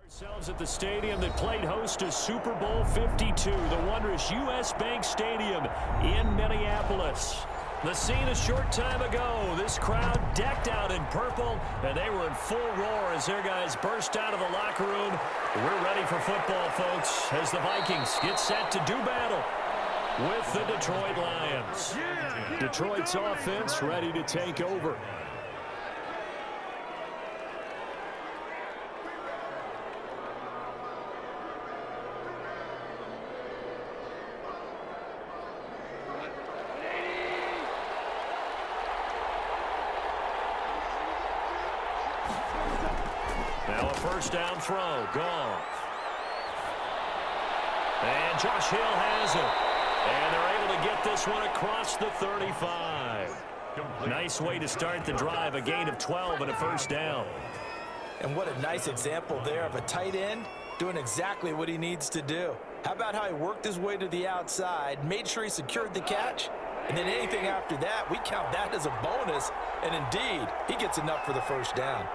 Ourselves at the stadium that played host to Super Bowl 52, the wondrous U.S. Bank Stadium in Minneapolis. The scene a short time ago, this crowd decked out in purple, and they were in full roar as their guys burst out of the locker room. We're ready for football, folks, as the Vikings get set to do battle with the Detroit Lions. Detroit's offense ready to take over. Now a first down throw, Goff. And Josh Hill has it. And they're able to get this one across the 35. Nice way to start the drive, a gain of 12 and a first down. And what a nice example there of a tight end doing exactly what he needs to do. How about how he worked his way to the outside, made sure he secured the catch, and then anything after that, we count that as a bonus. And indeed, he gets enough for the first down.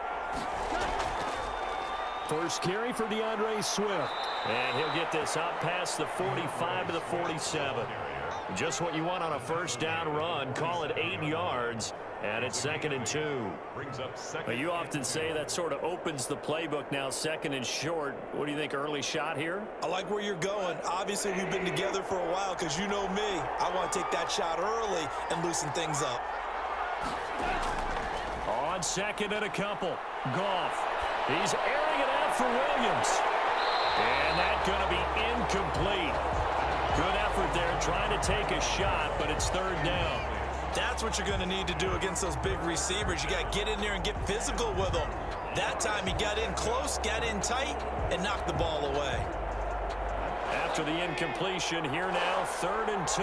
First carry for DeAndre Swift. And he'll get this out past the 45 to the 47. Just what you want on a first down run. Call it 8 yards. And it's 2nd and 2. But you often say that sort of opens the playbook now, 2nd and short. What do you think, early shot here? I like where you're going. Obviously, we've been together for a while because you know me. I want to take that shot early and loosen things up. On 2nd and a couple. Goff. He's airing it out for Williams. And that's going to be incomplete. Good effort there trying to take a shot, but it's 3rd down. That's what you're going to need to do against those big receivers. You got to get in there and get physical with them. That time he got in close, got in tight, and knocked the ball away. After the incompletion, here now, 3rd and 2.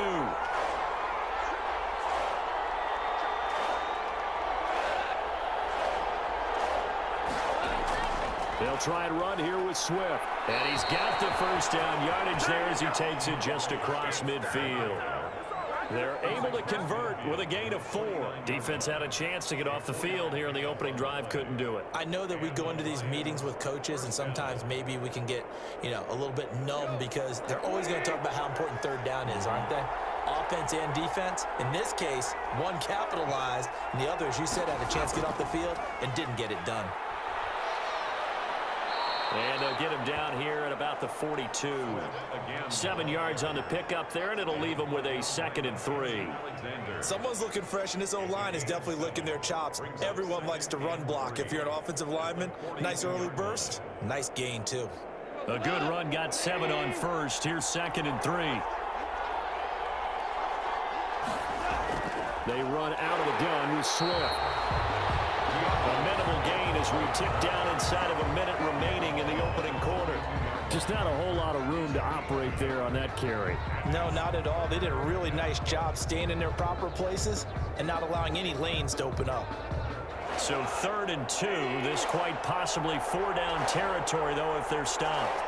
They'll try and run here with Swift. And he's got the first down yardage there as he takes it just across midfield. They're able to convert with a gain of 4. Defense had a chance to get off the field here in the opening drive, couldn't do it. I know that we go into these meetings with coaches, and sometimes maybe we can get, a little bit numb because they're always going to talk about how important 3rd down is, aren't they? Offense and defense. In this case, one capitalized, and the other, as you said, had a chance to get off the field and didn't get it done. And they'll get him down here at about the 42. 7 yards on the pickup there, and it'll leave him with a 2nd and 3. Someone's looking fresh, and this O-line is definitely licking their chops. Everyone likes to run block. If you're an offensive lineman, nice early burst, nice gain, too. A good run, got 7 on first. Here's 2nd and 3. They run out of the gun with Swift. A minimal gain as we tick down inside of a minute remaining in the opening quarter. Just not a whole lot of room to operate there on that carry. No, not at all. They did a really nice job staying in their proper places and not allowing any lanes to open up. So 3rd and 2. This quite possibly 4-down territory, though, if they're stopped.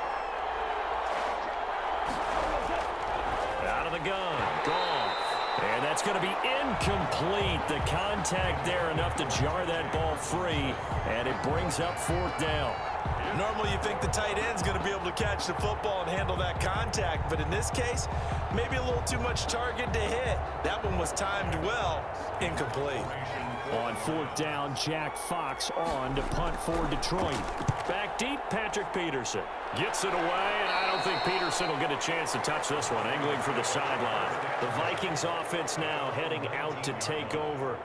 Out of the gun. Goff. And that's going to be incomplete. The contact there enough to jar that ball free, and it brings up 4th down. Normally you think the tight end's going to be able to catch the football and handle that contact, but in this case, maybe a little too much target to hit. That one was timed well, incomplete. On 4th down, Jack Fox on to punt for Detroit. Back deep, Patrick Peterson. Gets it away, and I don't think Peterson will get a chance to touch this one, angling for the sideline. The Vikings offense now heading out to take over.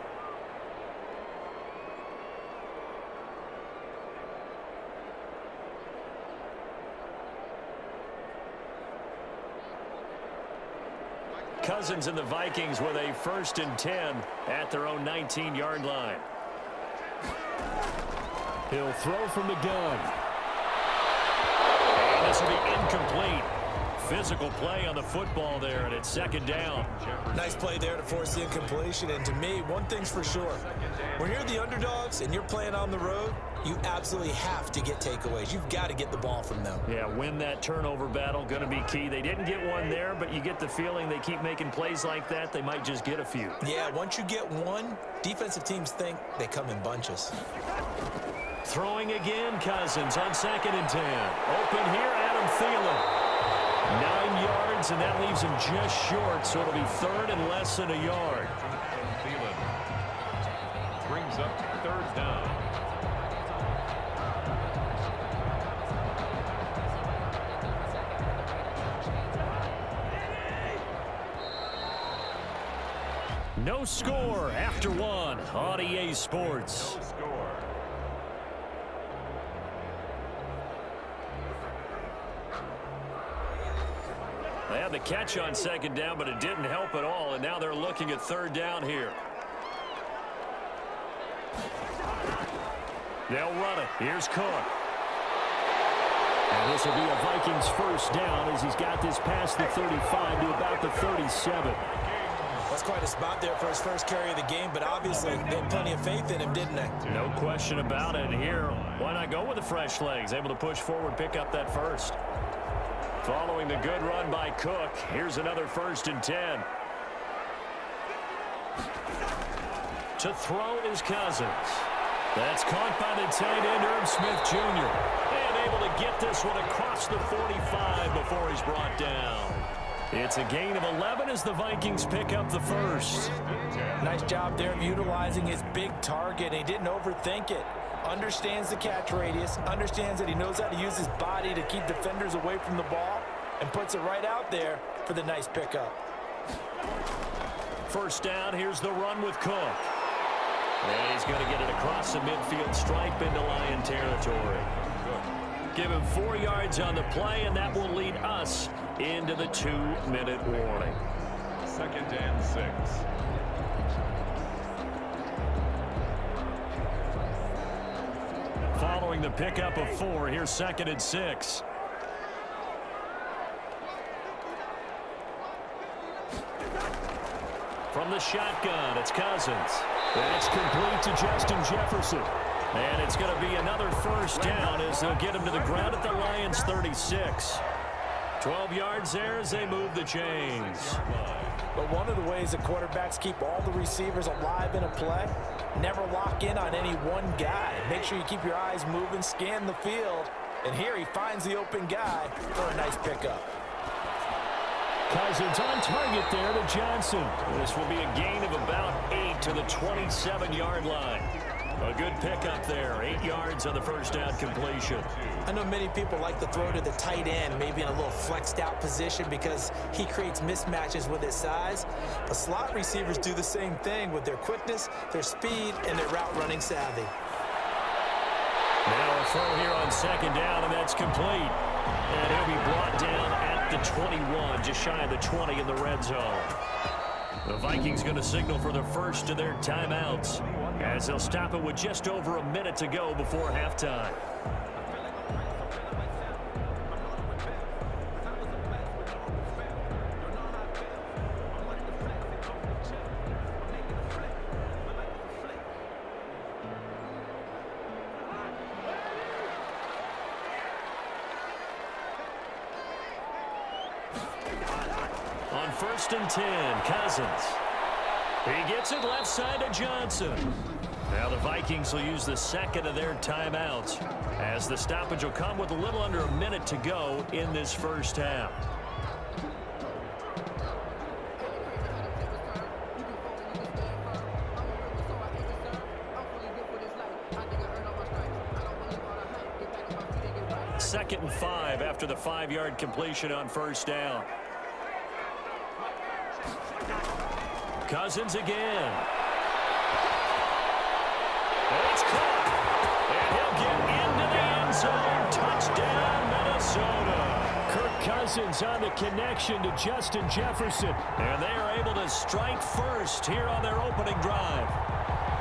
Cousins and the Vikings with a 1st and 10 at their own 19-yard line. He'll throw from the gun. And this will be incomplete. Physical play on the football there, and it's 2nd down. Nice play there to force the incompletion, and to me, one thing's for sure. When you're the underdogs and you're playing on the road, you absolutely have to get takeaways. You've got to get the ball from them. Yeah, win that turnover battle, going to be key. They didn't get one there, but you get the feeling they keep making plays like that, they might just get a few. Yeah, once you get one, defensive teams think they come in bunches. Throwing again, Cousins on 2nd and 10. Open here, Adam Thielen. 9 yards, and that leaves him just short, so it'll be 3rd and less than a yard. Thielen brings up 3rd down. No score after 1 on EA Sports. No score. They had the catch on 2nd down, but it didn't help at all, and now they're looking at 3rd down here. They'll run it. Here's Cook. And this will be a Vikings 1st down as he's got this past the 35 to about the 37. That's quite a spot there for his first carry of the game, but obviously they had plenty of faith in him, didn't they? No question about it. Here, why not go with the fresh legs? Able to push forward, pick up that first. Following the good run by Cook, here's another 1st and 10. To throw is Cousins. That's caught by the tight end, Herb Smith Jr. And able to get this one across the 45 before he's brought down. It's a gain of 11 as the Vikings pick up the first. Nice job there of utilizing his big target. He didn't overthink it. Understands the catch radius, understands that he knows how to use his body to keep defenders away from the ball, and puts it right out there for the nice pickup. 1st down, here's the run with Cook. And he's going to get it across the midfield stripe into Lion territory. Give him 4 yards on the play, and that will lead us into the 2-minute warning. 2nd and 6. Following the pickup of 4, here's 2nd and 6. From the shotgun, it's Cousins. That's complete to Justin Jefferson. And it's going to be another 1st down as they'll get him to the ground at the Lions' 36. 12 yards there as they move the chains. But one of the ways that quarterbacks keep all the receivers alive in a play, never lock in on any one guy. Make sure you keep your eyes moving, scan the field. And here he finds the open guy for a nice pickup. Cousins on target there to Johnson. This will be a gain of about 8 to the 27-yard line. A good pickup there. 8 yards on the 1st down completion. I know many people like to throw to the tight end, maybe in a little flexed out position because he creates mismatches with his size. But slot receivers do the same thing with their quickness, their speed, and their route running savvy. Now a throw here on 2nd down, and that's complete. And he'll be brought down at the 21, just shy of the 20 in the red zone. The Vikings going to signal for the first of their timeouts as they'll stop it with just over a minute to go before halftime. On 1st and 10, Cousins. He gets it left side to Johnson. Now the Vikings will use the 2nd of their timeouts as the stoppage will come with a little under a minute to go in this 1st half. Second and 5 after the 5-yard completion on 1st down. Cousins again. And it's caught. And he'll get into the end zone. Touchdown, Minnesota. Kirk Cousins on the connection to Justin Jefferson. And they are able to strike first here on their opening drive.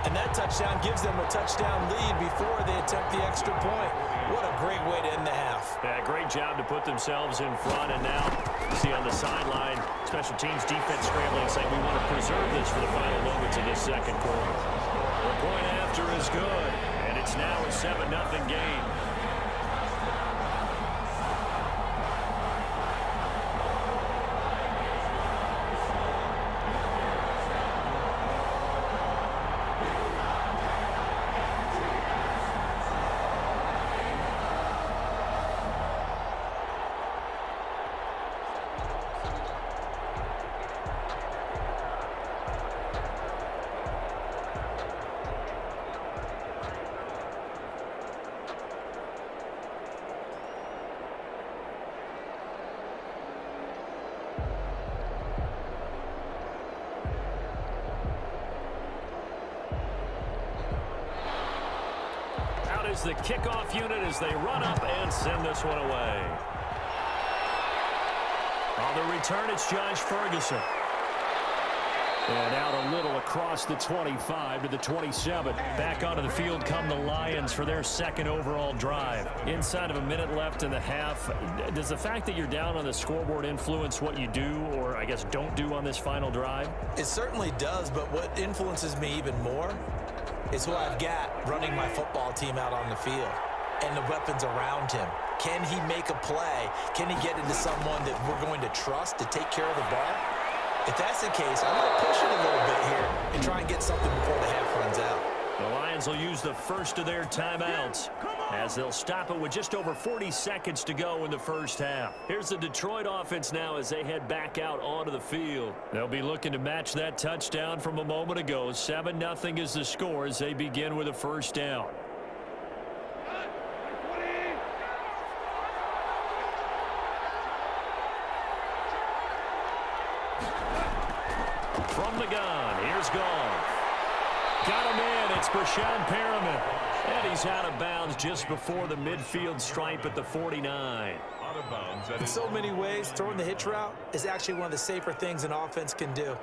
And that touchdown gives them a touchdown lead before they attempt the extra point. What a great way to end the half. Yeah, great job to put themselves in front. And now you see on the sideline, special teams defense scrambling, saying we want to preserve this for the final moments of this 2nd quarter. The point after is good, and it's now a 7-0 game. is the kickoff unit as they run up and send this one away. On the return, it's Josh Ferguson. And out a little across the 25 to the 27. Back onto the field come the Lions for their second overall drive. Inside of a minute left in the half, does the fact that you're down on the scoreboard influence what you do, or I guess don't do on this final drive? It certainly does, but what influences me even more is who I've got running my football team out on the field and the weapons around him. Can he make a play? Can he get into someone that we're going to trust to take care of the ball? If that's the case, I might push it a little bit here and try and get something before the half runs out. The Lions will use the first of their timeouts as they'll stop it with just over 40 seconds to go in the first half. Here's the Detroit offense now as they head back out onto the field. They'll be looking to match that touchdown from a moment ago. 7-0 is the score as they begin with a first down. From the gun, here's Goff. Got him in, it's Brashad Perriman. And he's out of bounds just before the midfield stripe at the 49. Out of bounds. In so many ways, throwing the hitch route is actually one of the safer things an offense can do.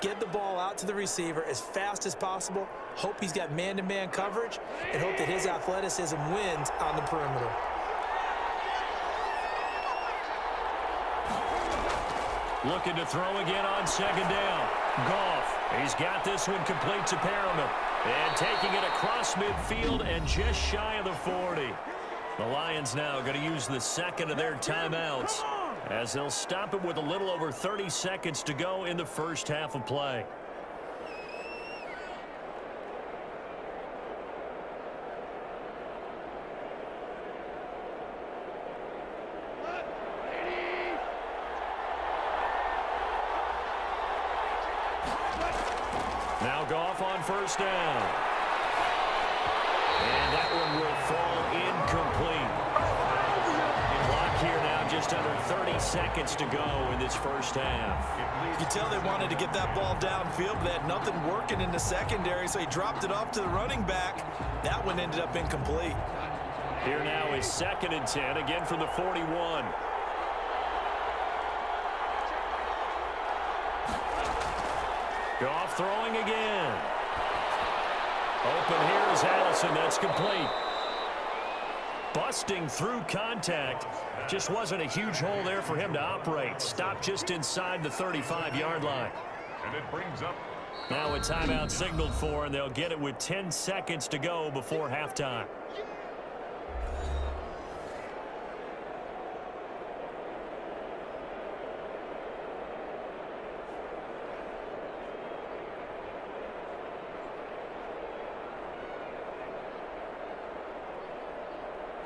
Get the ball out to the receiver as fast as possible, hope he's got man-to-man coverage, and hope that his athleticism wins on the perimeter. Looking to throw again on second down. Goff, he's got this one complete to Perriman. And taking it across midfield and just shy of the 40. The Lions now going to use the second of their timeouts as they'll stop it with a little over 30 seconds to go in the first half of play. Now Goff on first down. And that one will fall incomplete. Clock here now just under 30 seconds to go in this first half. You can tell they wanted to get that ball downfield, but they had nothing working in the secondary, so he dropped it off to the running back. That one ended up incomplete. Here now is 2nd and 10, again from the 41. Goff throwing again. Open here is Allison. That's complete. Busting through contact. Just wasn't a huge hole there for him to operate. Stopped just inside the 35-yard line. And it brings up. Now a timeout signaled for, and they'll get it with 10 seconds to go before halftime.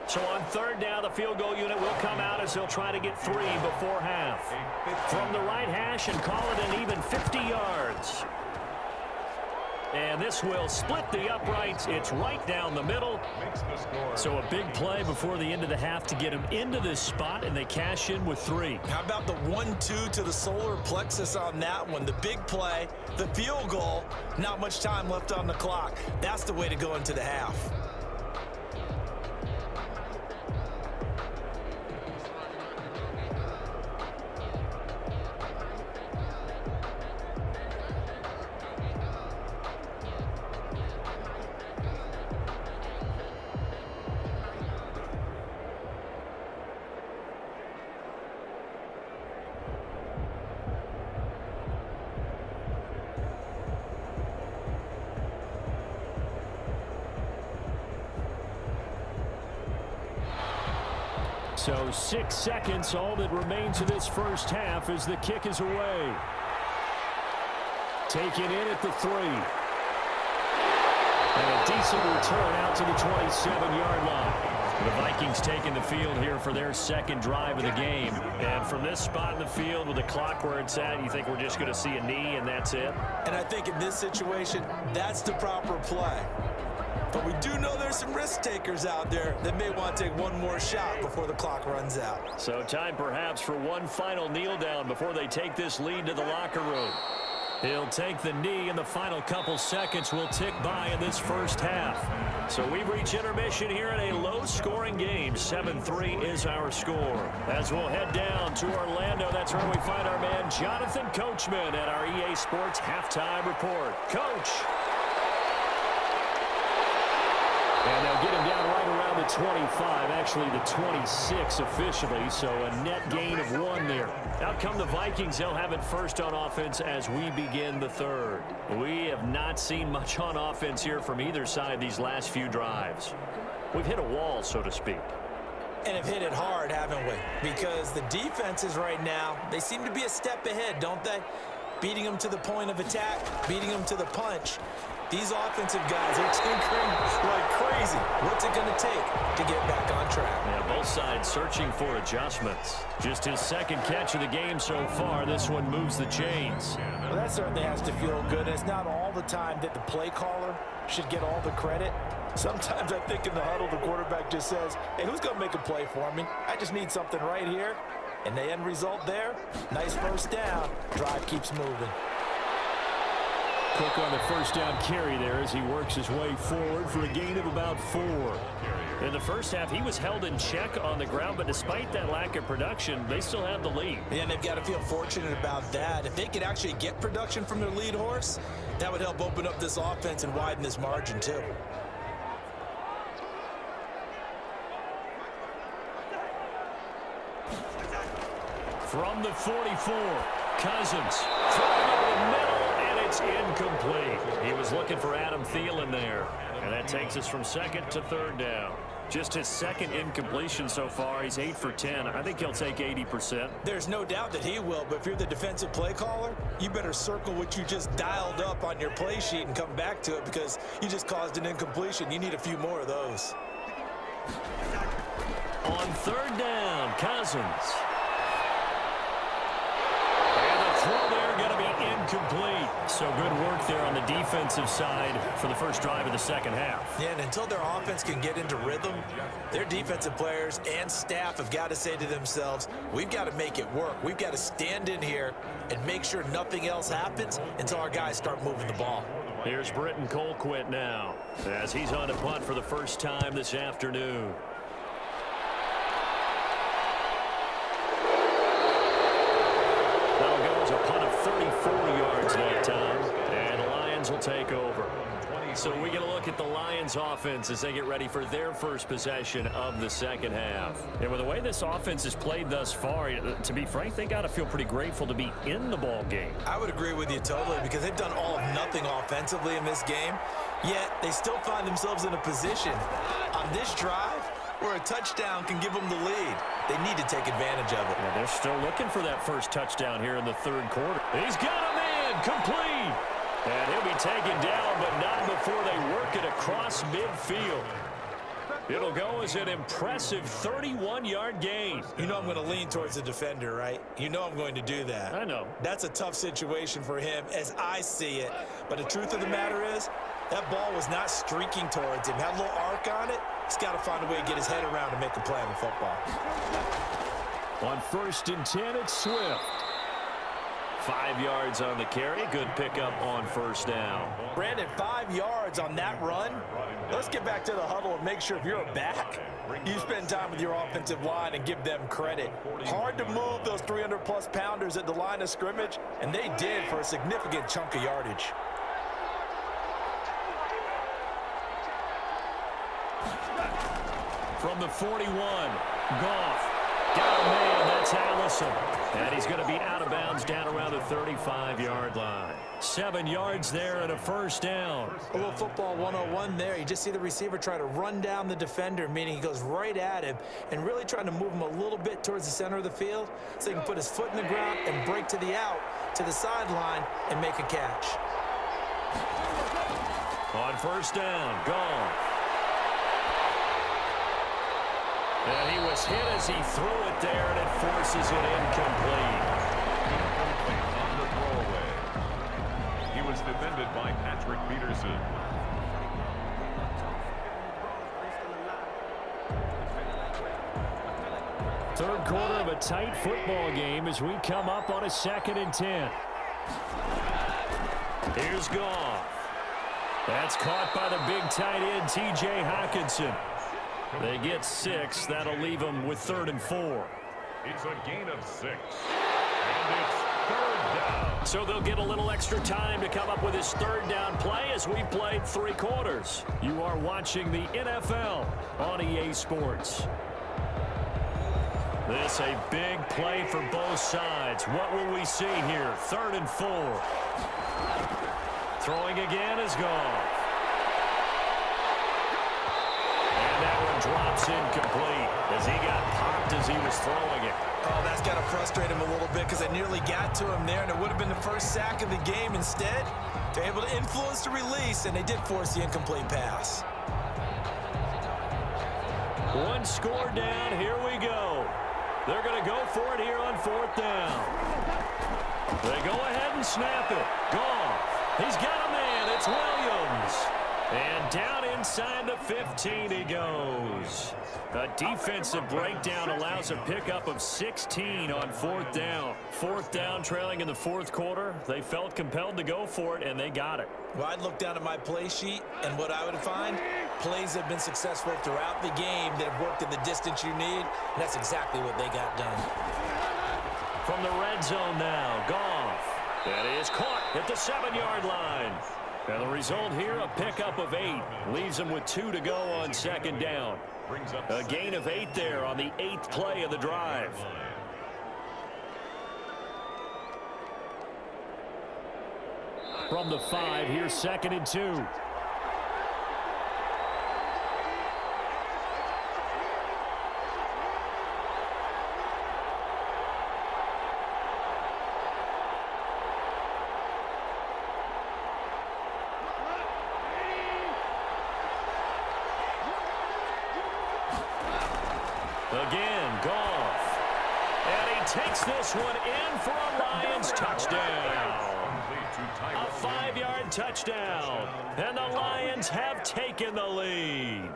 So on third down, the field goal unit will come out as they'll try to get 3 before half. From the right hash and call it an even 50 yards. And this will split the uprights. It's right down the middle. So a big play before the end of the half to get them into this spot, and they cash in with 3. How about the 1-2 to the solar plexus on that one? The big play, the field goal, not much time left on the clock. That's the way to go into the half. So 6 seconds, all that remains of this first half as the kick is away. Taken in at the 3. And a decent return out to the 27-yard line. The Vikings taking the field here for their second drive of the game. And from this spot in the field with the clock where it's at, you think we're just going to see a knee and that's it? And I think in this situation, that's the proper play. But we do know there's some risk takers out there that may want to take one more shot before the clock runs out. So time perhaps for one final kneel down before they take this lead to the locker room. He'll take the knee, and the final couple seconds will tick by in this first half. So we've reached intermission here in a low-scoring game. 7-3 is our score. As we'll head down to Orlando, that's where we find our man Jonathan Coachman at our EA Sports Halftime Report. Coach. And they'll get him down right around the 25, actually the 26 officially, so a net gain of 1 there. Out come the Vikings. They'll have it first on offense as we begin the third. We have not seen much on offense here from either side these last few drives. We've hit a wall, so to speak. And have hit it hard, haven't we? Because the defenses right now, they seem to be a step ahead, don't they? Beating them to the point of attack, beating them to the punch. These offensive guys are tinkering like crazy. What's it going to take to get back on track? Yeah, both sides searching for adjustments. Just his second catch of the game so far. This one moves the chains. Well, that certainly has to feel good. It's not all the time that the play caller should get all the credit. Sometimes I think in the huddle, the quarterback just says, hey, who's going to make a play for me? I just need something right here. And the end result there, nice first down. Drive keeps moving. Quick on the first down carry there as he works his way forward for a gain of about 4. In the first half, he was held in check on the ground, but despite that lack of production, they still have the lead. Yeah, and they've got to feel fortunate about that. If they could actually get production from their lead horse, that would help open up this offense and widen this margin too. From the 44, Cousins throwing over the middle. It's incomplete. He was looking for Adam Thielen there. And that takes us from second to third down. Just his second incompletion so far. He's 8 for 10. I think he'll take 80%. There's no doubt that he will, but if you're the defensive play caller, you better circle what you just dialed up on your play sheet and come back to it because you just caused an incompletion. You need a few more of those. On third down, Cousins. Throw there going to be incomplete. So good work there on the defensive side for the first drive of the second half. Yeah, and until their offense can get into rhythm, their defensive players and staff have got to say to themselves, we've got to make it work. We've got to stand in here and make sure nothing else happens until our guys start moving the ball. Here's Britton Colquitt now as he's on to punt for the first time this afternoon. A punt of 34 yards that time, and the Lions will take over. So we get a look at the Lions offense as they get ready for their first possession of the second half. And with the way this offense has played thus far, to be frank, they got to feel pretty grateful to be in the ball game. I would agree with you totally because they've done all of nothing offensively in this game, yet they still find themselves in a position on this drive where a touchdown can give them the lead. They need to take advantage of it. Yeah, they're still looking for that first touchdown here in the third quarter. He's got a man complete. And he'll be taken down, but not before they work it across midfield. It'll go as an impressive 31-yard gain. You know I'm going to lean towards the defender, right? You know I'm going to do that. I know. That's a tough situation for him as I see it. But the truth of the matter is, that ball was not streaking towards him. Had a little arc on it. He's got to find a way to get his head around to make a play on the football. On 1st and 10, it's Swift. 5 yards on the carry. Good pickup on first down. Brandon, 5 yards on that run. Let's get back to the huddle and make sure if you're a back, you spend time with your offensive line and give them credit. Hard to move those 300-plus pounders at the line of scrimmage, and they did for a significant chunk of yardage. From the 41, Goff. Got a man, that's Allison. And he's going to be out of bounds down around the 35-yard line. 7 yards there and a first down. A little football 101 there. You just see the receiver try to run down the defender, meaning he goes right at him and really trying to move him a little bit towards the center of the field so he can put his foot in the ground and break to the out, to the sideline, and make a catch. On first down, Goff. And he was hit as he threw it there, and it forces it incomplete. On the throwaway. He was defended by Patrick Peterson. Third quarter of a tight football game as we come up on a 2nd and 10. Here's Goff. That's caught by the big tight end, T.J. Hockenson. They get 6. That'll leave them with 3rd and 4. It's a gain of 6. And it's 3rd down. So they'll get a little extra time to come up with his 3rd down play as we played 3 quarters. You are watching the NFL on EA Sports. This a big play for both sides. What will we see here? 3rd and 4. Throwing again is Goff. And that one drops incomplete as he got popped as he was throwing it. Oh, that's got to frustrate him a little bit because I nearly got to him there, and it would have been the first sack of the game. Instead, they're able to influence the release, and they did force the incomplete pass. 1 score down. Here we go. They're going to go for it here on 4th down. They go ahead and snap it. Goff. He's got a man. It's Williams. And down inside the 15 he goes. A defensive breakdown allows a pickup of 16 on 4th down. 4th down trailing in the 4th quarter. They felt compelled to go for it, and they got it. Well, I'd look down at my play sheet, and what I would find, plays have been successful throughout the game that have worked in the distance you need, and that's exactly what they got done. From the red zone now, Goff. That is caught at the 7-yard line. And the result here, a pickup of 8. Leaves them with 2 to go on 2nd down. A gain of 8 there on the 8th play of the drive. From the 5, here's 2nd and 2. Again, Goff. And he takes this one in for a Lions touchdown. A 5-yard touchdown. And the Lions have taken the lead.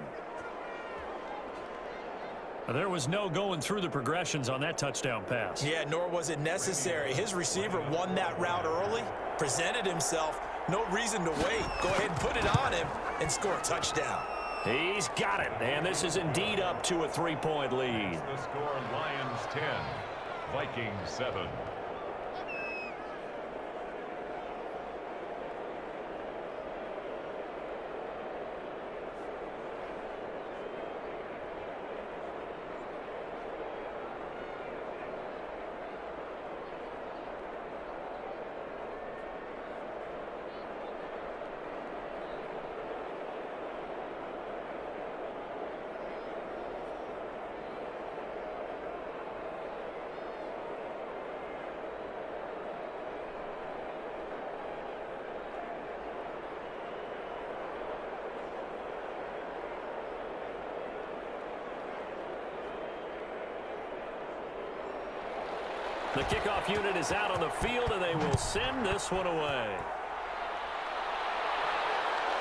There was no going through the progressions on that touchdown pass. Yeah, nor was it necessary. His receiver won that route early, presented himself. No reason to wait. Go ahead and put it on him and score a touchdown. He's got it, and this is indeed up to a 3-point lead. The score, Lions 10, Vikings 7. The kickoff unit is out on the field, and they will send this one away.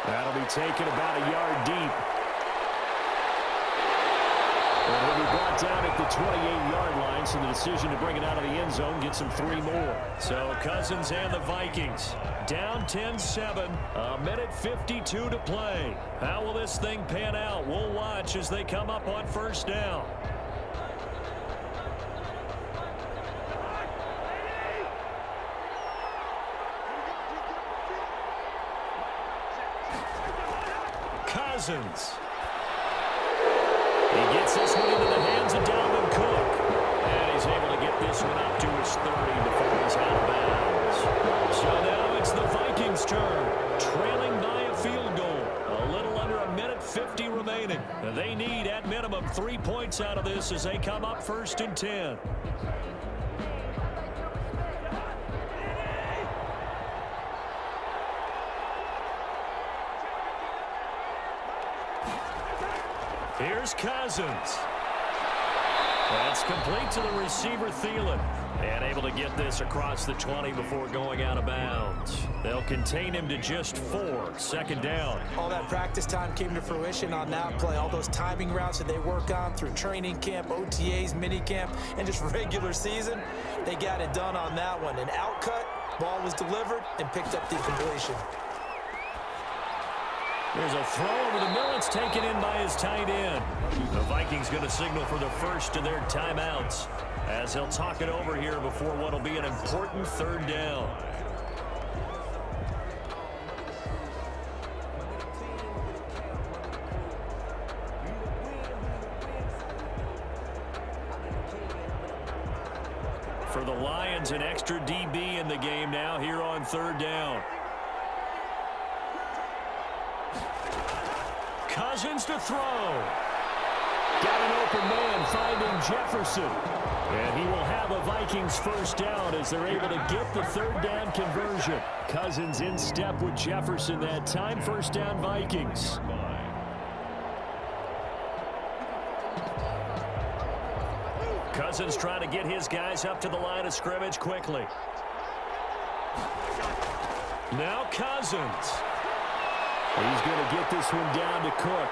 That'll be taken about a yard deep. And he'll be brought down at the 28-yard line, so the decision to bring it out of the end zone gets him 3 more. So Cousins and the Vikings down 10-7, a minute 52 to play. How will this thing pan out? We'll watch as they come up on 1st down. Cousins. He gets this one into the hands of Dalvin Cook. And he's able to get this one up to his 30 before he's out of bounds. So now it's the Vikings' turn, trailing by a field goal. A little under a minute 50 remaining. They need, at minimum, 3 points out of this as they come up 1st and 10. Here's Cousins. That's complete to the receiver, Thielen. And able to get this across the 20 before going out of bounds. They'll contain him to just 4. 2nd down. All that practice time came to fruition on that play. All those timing routes that they work on through training camp, OTAs, minicamp, and just regular season, they got it done on that one. An out cut Ball was delivered and picked up the completion. There's a throw over the middle. It's taken in by his tight end. The Vikings going to signal for the first of their timeouts as they'll talk it over here before what will be an important third down. For the Lions, an extra DB in the game now here on third down. Cousins to throw. Got an open man finding Jefferson. And he will have a Vikings first down as they're able to get the third down conversion. Cousins in step with Jefferson that time. First down Vikings. Cousins trying to get his guys up to the line of scrimmage quickly. Now Cousins. He's going to get this one down to Cook.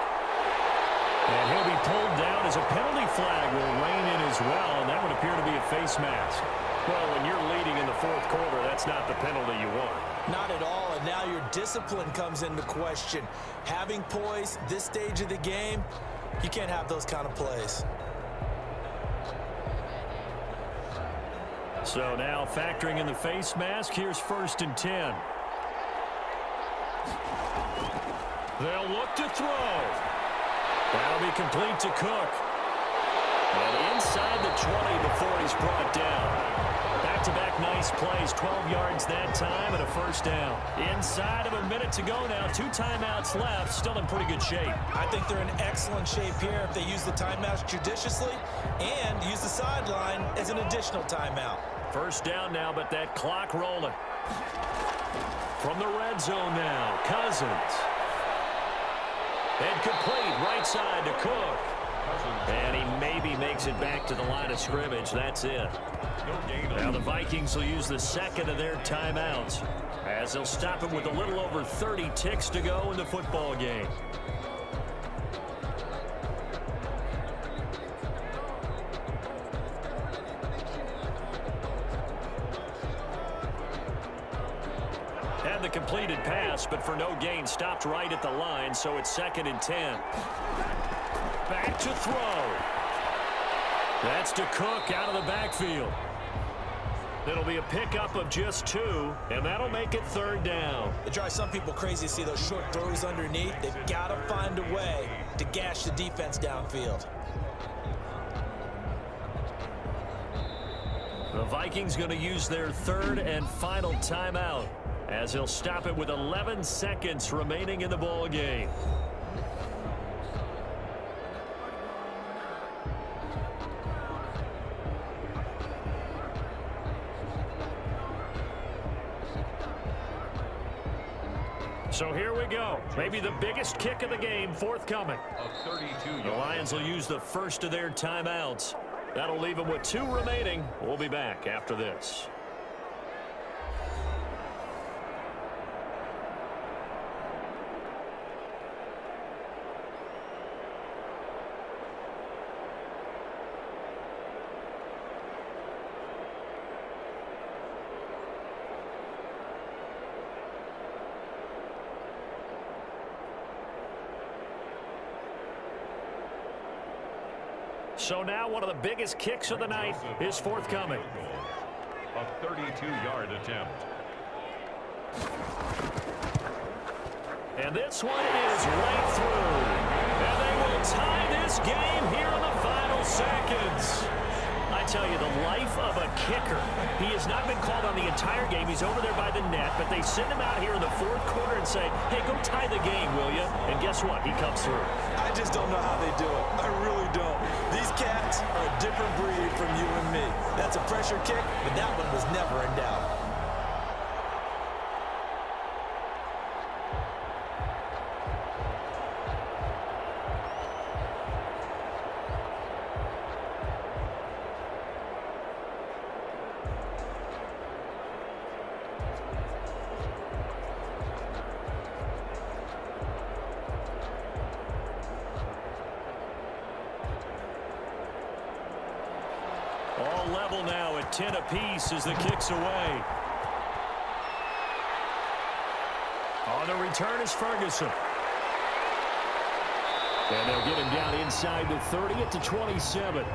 And he'll be pulled down as a penalty flag will rein in as well, and that would appear to be a face mask. Well, when you're leading in the fourth quarter, that's not the penalty you want. Not at all, and now your discipline comes into question. Having poise this stage of the game, you can't have those kind of plays. So now factoring in the face mask, here's 1st and 10. They'll look to throw. That'll be complete to Cook. And inside the 20 before he's brought down. Back-to-back nice plays, 12 yards that time and a first down. Inside of a minute to go now, 2 timeouts left, still in pretty good shape. I think they're in excellent shape here if they use the timeouts judiciously and use the sideline as an additional timeout. First down now, but that clock rolling. From the red zone now, Cousins. And complete, right side to Cook. And he maybe makes it back to the line of scrimmage. That's it. Now the Vikings will use the second of their timeouts as they'll stop it with a little over 30 ticks to go in the football game. The completed pass, but for no gain, stopped right at the line, so it's 2nd and 10. Back to throw. That's to Cook out of the backfield. It'll be a pickup of just 2, and that'll make it 3rd down. It drives some people crazy to see those short throws underneath. They've got to find a way to gash the defense downfield. The Vikings going to use their 3rd and final timeout, as he'll stop it with 11 seconds remaining in the ball game. So here we go. Maybe the biggest kick of the game forthcoming. The Lions will use the first of their timeouts. That'll leave them with 2 remaining. We'll be back after this. So now one of the biggest kicks of the night is forthcoming. A 32-yard attempt. And this one is right through. And they will tie this game here in the final seconds. I tell you, the life of a kicker. He has not been called on the entire game. He's over there by the net, but they send him out here in the fourth quarter and say, hey, go tie the game, will you? And guess what? He comes through. I just don't know how they do it. I really don't. These cats are a different breed from you and me. That's a pressure kick, but that one was never in doubt. All level now at 10 apiece as the kick's away. On the return is Ferguson. And they'll get him down inside the 30 at the 27.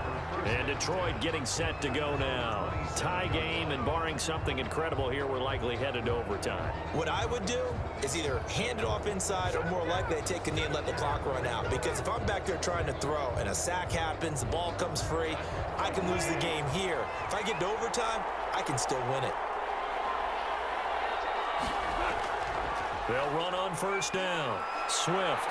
And Detroit getting set to go now. Tie game, and barring something incredible here, we're likely headed to overtime. What I would do is either hand it off inside or more likely take a knee and let the clock run out. Because if I'm back there trying to throw and a sack happens, the ball comes free, I can lose the game here. If I get to overtime, I can still win it. They'll run on first down. Swift.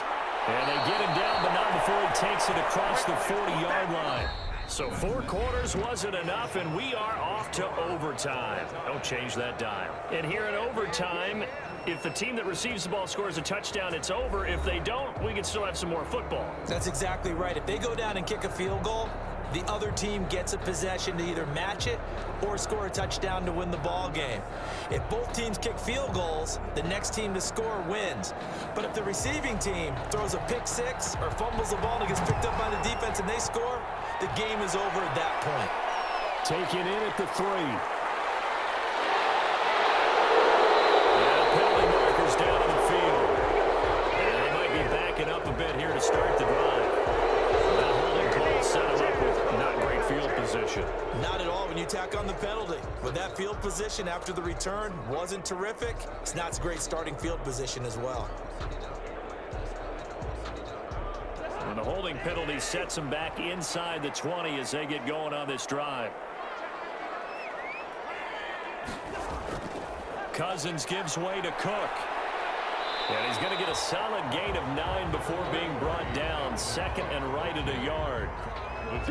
And they get him down, but not before he takes it across the 40-yard line. So 4 quarters wasn't enough, and we are off to overtime. Don't change that dial. And here in overtime, if the team that receives the ball scores a touchdown, it's over. If they don't, we can still have some more football. That's exactly right. If they go down and kick a field goal, the other team gets a possession to either match it or score a touchdown to win the ball game. If both teams kick field goals, the next team to score wins. But if the receiving team throws a pick six or fumbles the ball and gets picked up by the defense and they score, the game is over at that point. Taken in at the 3. And penalty markers down on the field. And they might be backing up a bit here to start the drive. That holding call set him up with not great field position. Not at all when you tack on the penalty. With that field position after the return wasn't terrific, it's not a great starting field position as well. And the holding penalty sets them back inside the 20 as they get going on this drive. Cousins gives way to Cook. And he's going to get a solid gain of 9 before being brought down. Second and right at a yard.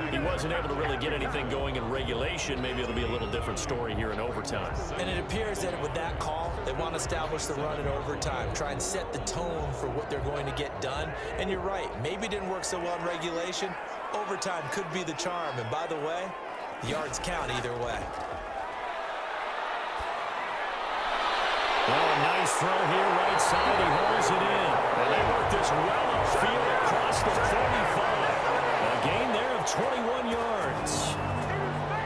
He wasn't able to really get anything going in regulation. Maybe it'll be a little different story here in overtime. And it appears that with that call, they want to establish the run in overtime, try and set the tone for what they're going to get done. And you're right, maybe it didn't work so well in regulation. Overtime could be the charm. And by the way, the yards count either way. Oh, nice throw here, right side. He holds it in. And they work this well upfield across the 45. A gain there of 21 yards.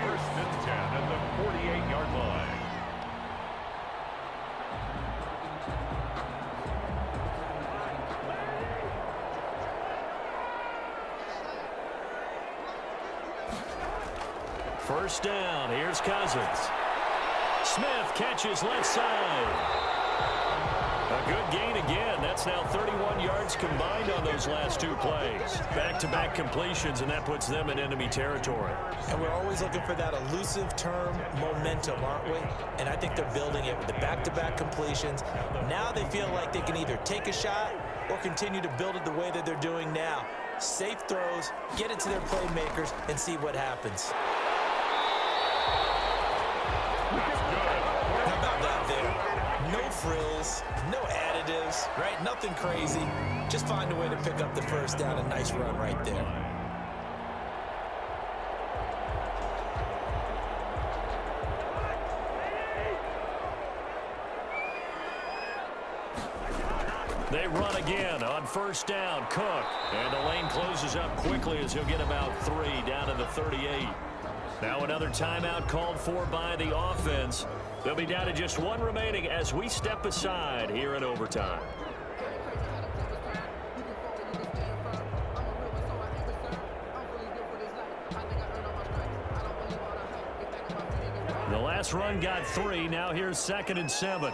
First and 10 at the 48-yard line. First down. Here's Cousins. Smith catches left side. A good gain again. That's now 31 yards combined on those last 2 plays. Back-to-back completions, and that puts them in enemy territory. And we're always looking for that elusive term, momentum, aren't we? And I think they're building it with the back-to-back completions. Now they feel like they can either take a shot or continue to build it the way that they're doing now. Safe throws, get it to their playmakers, and see what happens. How about that there? No frills, no additives, right? Nothing crazy. Just find a way to pick up the first down. A nice run right there. They run again on first down. Cook. And the lane closes up quickly as he'll get about 3 down to the 38. Now another timeout called for by the offense. They'll be down to just 1 remaining as we step aside here in overtime. The last run got 3. Now here's 2nd and 7.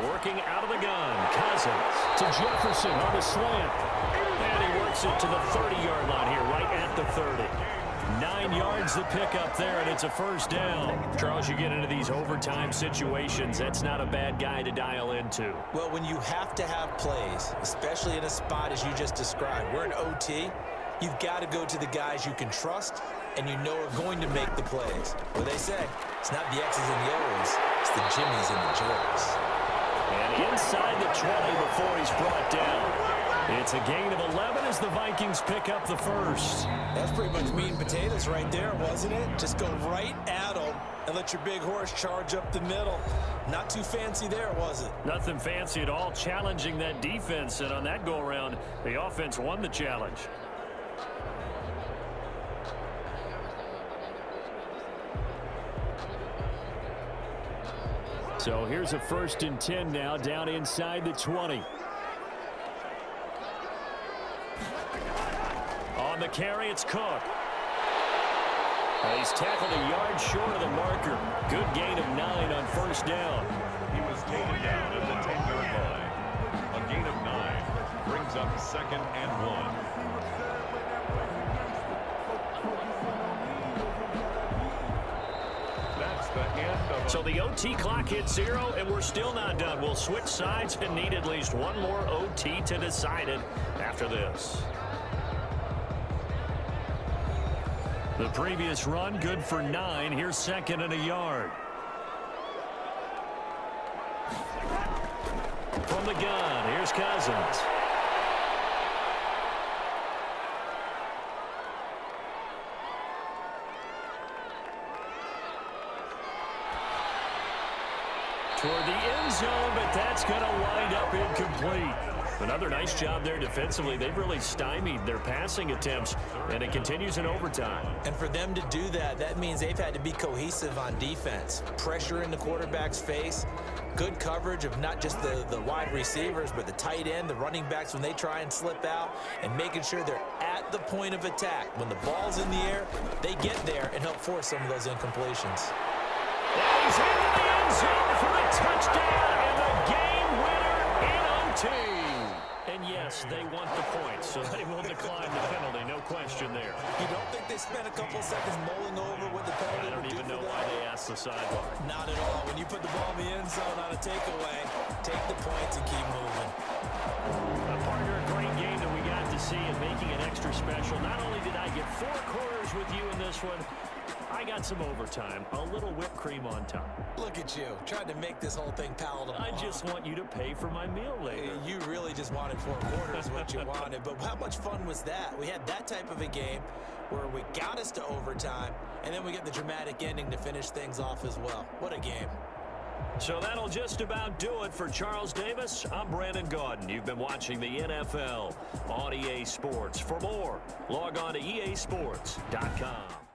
Working out of the gun. Cousins to Jefferson on the slant. And he works it to the 30-yard line here, right at the 30. 9 yards to pick up there, and it's a first down. Charles, you get into these overtime situations, that's not a bad guy to dial into. Well, when you have to have plays, especially in a spot as you just described, we're in OT, you've got to go to the guys you can trust and you know are going to make the plays. What they say, it's not the X's and the O's, it's the Jimmies and the Joes. And inside the 20 before he's brought down. It's a gain of 11 as the Vikings pick up the first. That's pretty much meat and potatoes right there, wasn't it? Just go right at them and let your big horse charge up the middle. Not too fancy there, was it? Nothing fancy at all, challenging that defense. And on that go-around, the offense won the challenge. So here's a 1st and 10 now, down inside the 20. On the carry, it's Cook. He's tackled a yard short of the marker. Good gain of 9 on 1st down. He was taken down at the 10-yard line. A gain of 9 brings up 2nd and 1. That's the end of. So the OT clock hits 0, and we're still not done. We'll switch sides and need at least one more OT to decide it after this. The previous run, good for 9. Here's 2nd and a yard. From the gun, here's Cousins. Toward the end zone, but that's going to wind up incomplete. Another nice job there defensively. They've really stymied their passing attempts, and it continues in overtime. And for them to do that, that means they've had to be cohesive on defense. Pressure in the quarterback's face, good coverage of not just the wide receivers, but the tight end, the running backs when they try and slip out, and making sure they're at the point of attack. When the ball's in the air, they get there and help force some of those incompletions. And he's into the end zone for a touchdown and the game winner in OT. And yes, they want the points, so they will decline the penalty, no question there. You don't think they spent a couple seconds mulling over what the penalty I don't even know why they asked the sideline. Not at all. When you put the ball in the end zone on a takeaway, take the points and keep moving. Partner, a great game that we got to see and making it extra special. Not only did I get 4 quarters with you in this one, I got some overtime, a little whipped cream on top. Look at you, trying to make this whole thing palatable. I just want you to pay for my meal later. You really just wanted 4 quarters, what you wanted. But how much fun was that? We had that type of a game where we got us to overtime, and then we get the dramatic ending to finish things off as well. What a game. So that'll just about do it for Charles Davis. I'm Brandon Gaudin. You've been watching the NFL on EA Sports. For more, log on to easports.com.